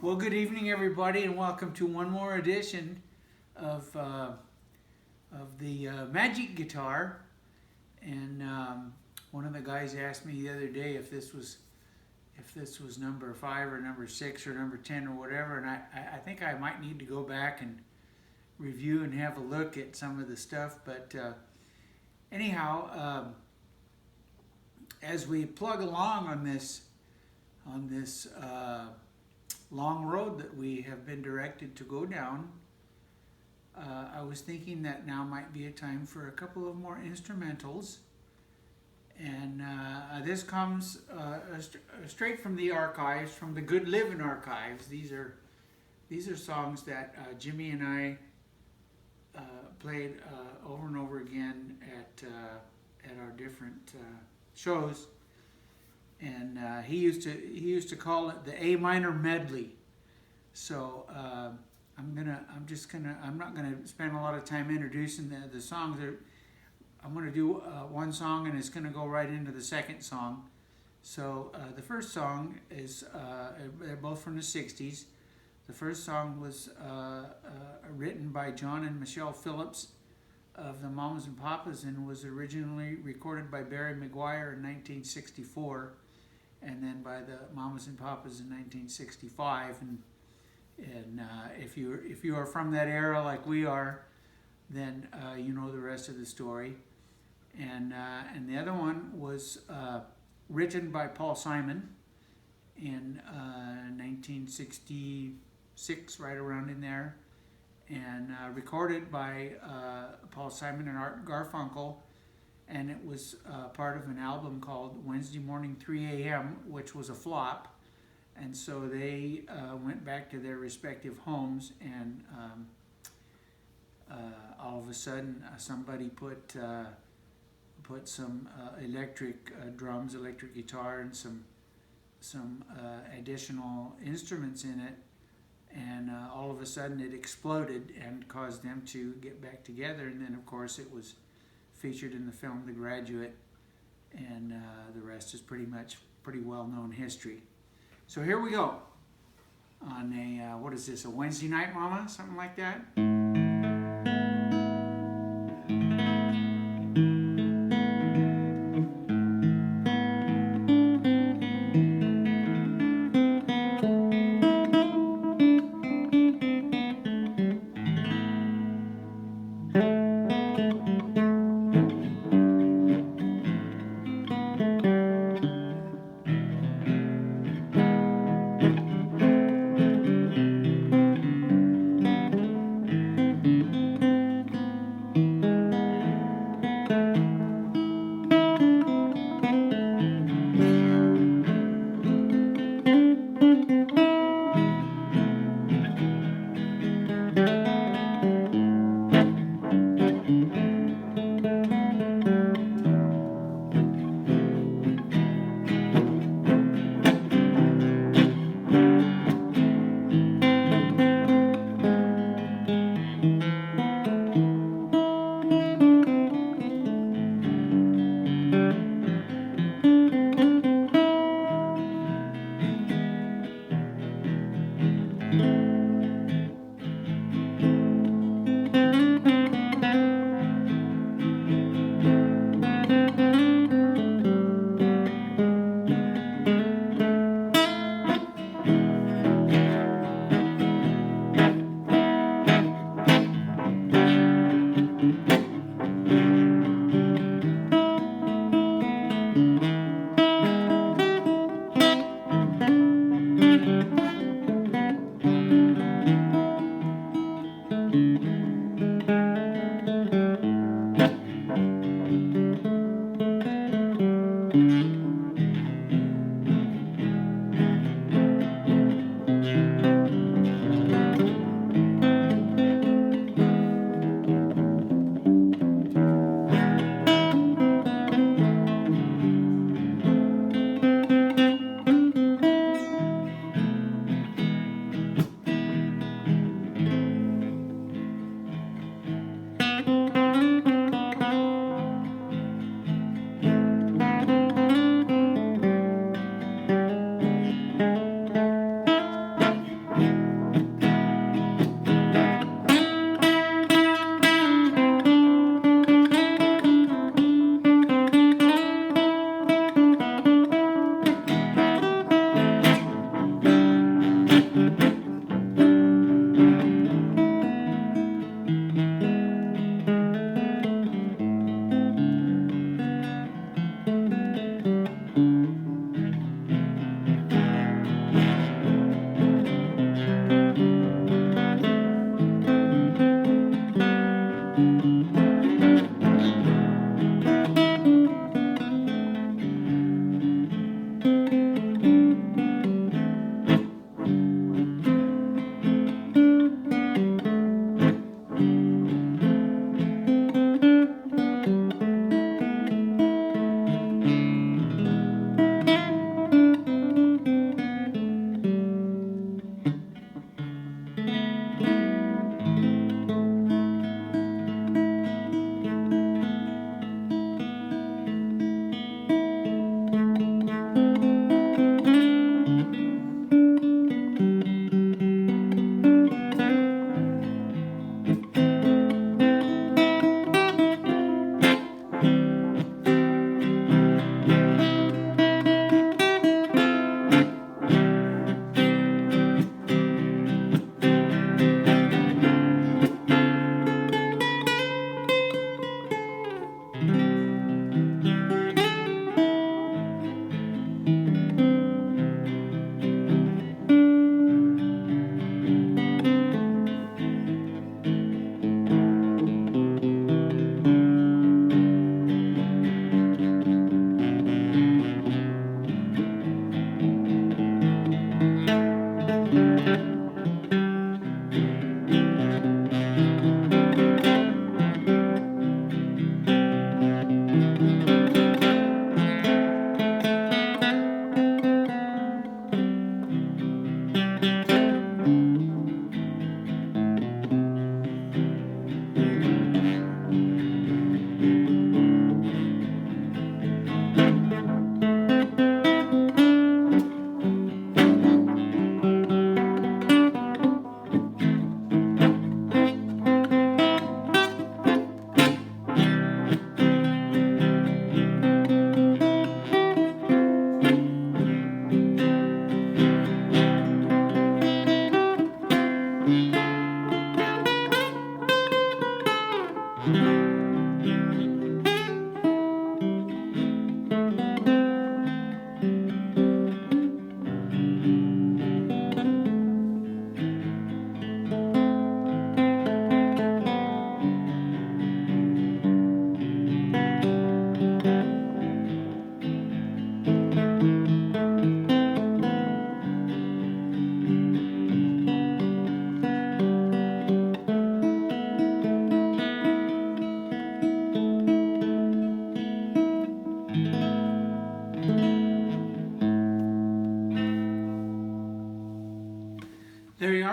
Well, good evening, everybody, and welcome to one more edition of the Magic Guitar. And one of the guys asked me the other day if this was number 5 or number 6 or number 10 or whatever, and I think I might need to go back and review and have a look at some of the stuff. But anyhow, as we plug along on this long road that we have been directed to go down, I was thinking that now might be a time for a couple of more instrumentals. And this comes straight from the archives, from the Good Living archives. These are songs that Jimmy and I played over and over again at our different shows. And he used to call it the A minor medley. So I'm not gonna spend a lot of time introducing the songs. I'm gonna do one song, and it's gonna go right into the second song. So the first song is they're both from the '60s. The first song was written by John and Michelle Phillips of the Mamas and Papas, and was originally recorded by Barry McGuire in 1964. And then by the Mamas and Papas in 1965, and if you are from that era like we are, then you know the rest of the story. And the other one was written by Paul Simon in 1966, right around in there, and recorded by Paul Simon and Art Garfunkel. And it was part of an album called Wednesday Morning 3 a.m., which was a flop. And so they went back to their respective homes, and all of a sudden somebody put some electric drums, electric guitar, and some additional instruments in it. And all of a sudden it exploded and caused them to get back together. And then, of course, it was featured in the film The Graduate, and the rest is pretty well-known history. So here we go on a, what is this, a Wednesday night, Mama? Something like that?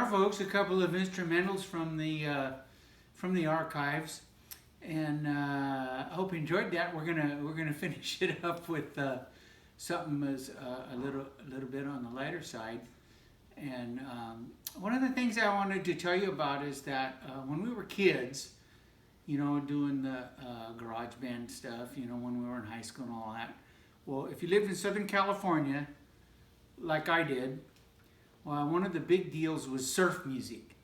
folks, a couple of instrumentals from the archives, and I hope you enjoyed that. We're gonna finish it up with something as a little bit on the lighter side. And one of the things I wanted to tell you about is that when we were kids, you know, doing the garage band stuff, you know, when we were in high school and all that. Well, if you lived in Southern California, like I did, well, one of the big deals was surf music.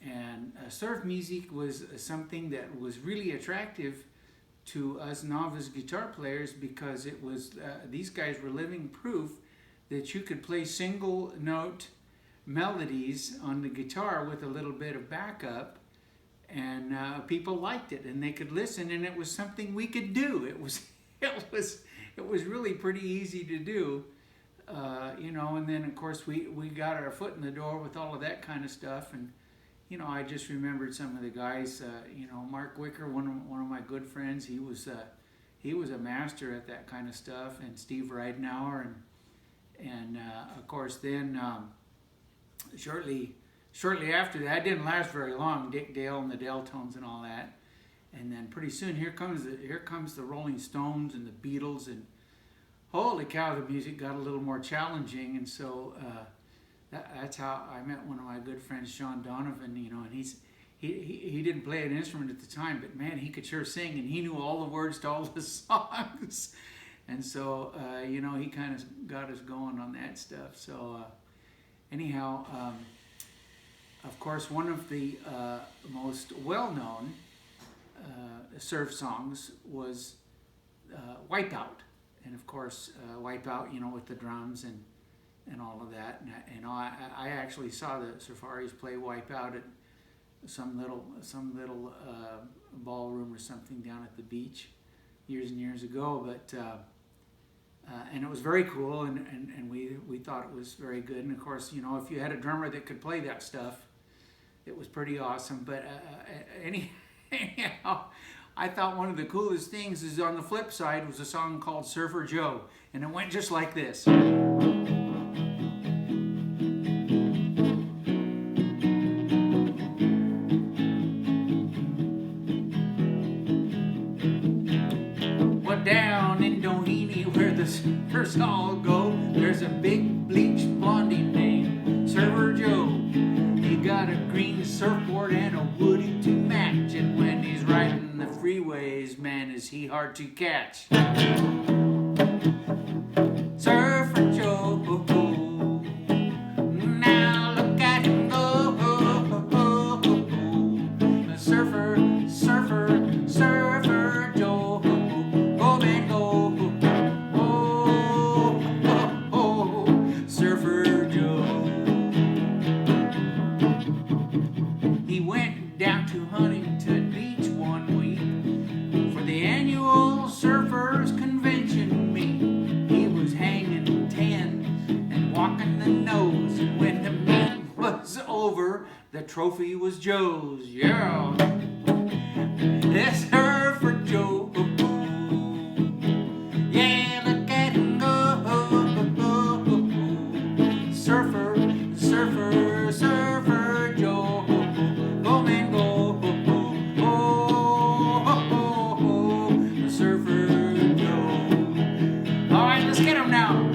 And surf music was something that was really attractive to us novice guitar players, because it was these guys were living proof that you could play single note melodies on the guitar with a little bit of backup, and people liked it and they could listen, and it was something we could do. It was really pretty easy to do. You know, and then of course we got our foot in the door with all of that kind of stuff. And you know, I just remembered some of the guys. You know, Mark Wicker, one of my good friends. He was a master at that kind of stuff. And Steve Ridenauer, and of course then shortly after that, it didn't last very long. Dick Dale and the Deltones and all that. And then pretty soon here comes the Rolling Stones and the Beatles, and holy cow, the music got a little more challenging. And so that's how I met one of my good friends, Sean Donovan. You know, and he didn't play an instrument at the time, but man, he could sure sing, and he knew all the words to all the songs. And so you know, he kind of got us going on that stuff. So anyhow, of course, one of the most well-known surf songs was Wipeout. And of course, Wipeout, you know, with the drums and all of that. And I actually saw the Safaris play Wipeout at some little ballroom or something down at the beach years and years ago. But and it was very cool, and we thought it was very good. And of course, you know, if you had a drummer that could play that stuff, it was pretty awesome. But anyhow, I thought one of the coolest things is on the flip side was a song called Surfer Joe, and it went just like this. Well, down in Doheny, where the surfers all go, there's a big bleached blondie named Surfer Joe. He got a green surfboard and a woody to match, and when he's riding the freeways, man, is he hard to catch. Surfer Joe, now look at him go. Surfer Joe, go man go. Surfer Joe. He went down to Huntington Beach one week for the annual Surfers Convention meet. He was hanging 10 and walking the nose, and when the meet was over, the trophy was Joe's. Yeah, that's Surfer Joe. Yeah, look at him go. Surfer Joe. Go man go. Surfer Joe. All right, let's get him now.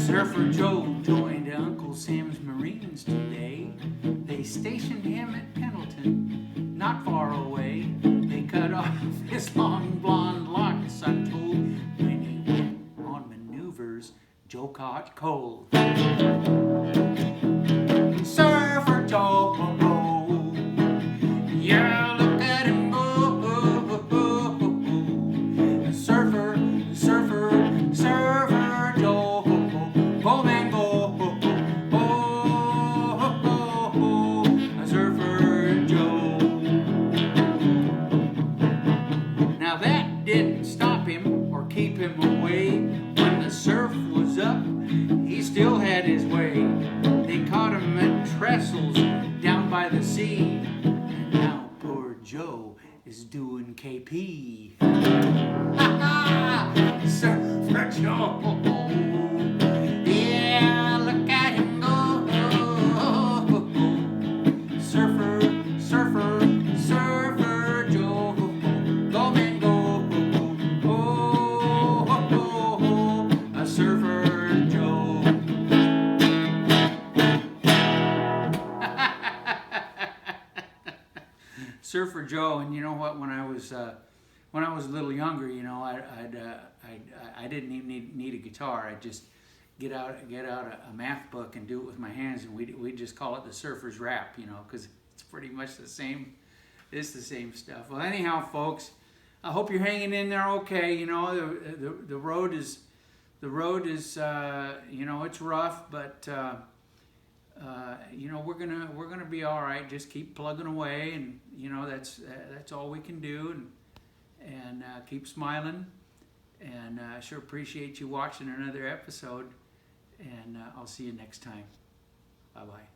Surfer Joe joined Uncle Sam's Marines today. They stationed him at Pendleton, not far away. They cut off his long blonde locks, I'm told. When he went on maneuvers, Joe caught cold. Surfer Joe, yeah, look at him go. Surfer Joe, go man go. Surfer Joe. sea. And now poor Joe is doing KP. Surfer Joe. Yeah, look at him go. Surfer, surfer, surfer Joe. Go man go. Oh, a surfer Joe. Surfer Joe. And you know what? When I was a little younger, you know, I didn't even need a guitar. I'd just get out a math book and do it with my hands, and we just call it the surfer's rap, you know, because it's pretty much the same. It's the same stuff. Well, anyhow, folks, I hope you're hanging in there okay. You know, the road is you know, it's rough, but you know, we're gonna be all right. Just keep plugging away, and you know, that's all we can do, and keep smiling. And I sure appreciate you watching another episode. And I'll see you next time. Bye-bye.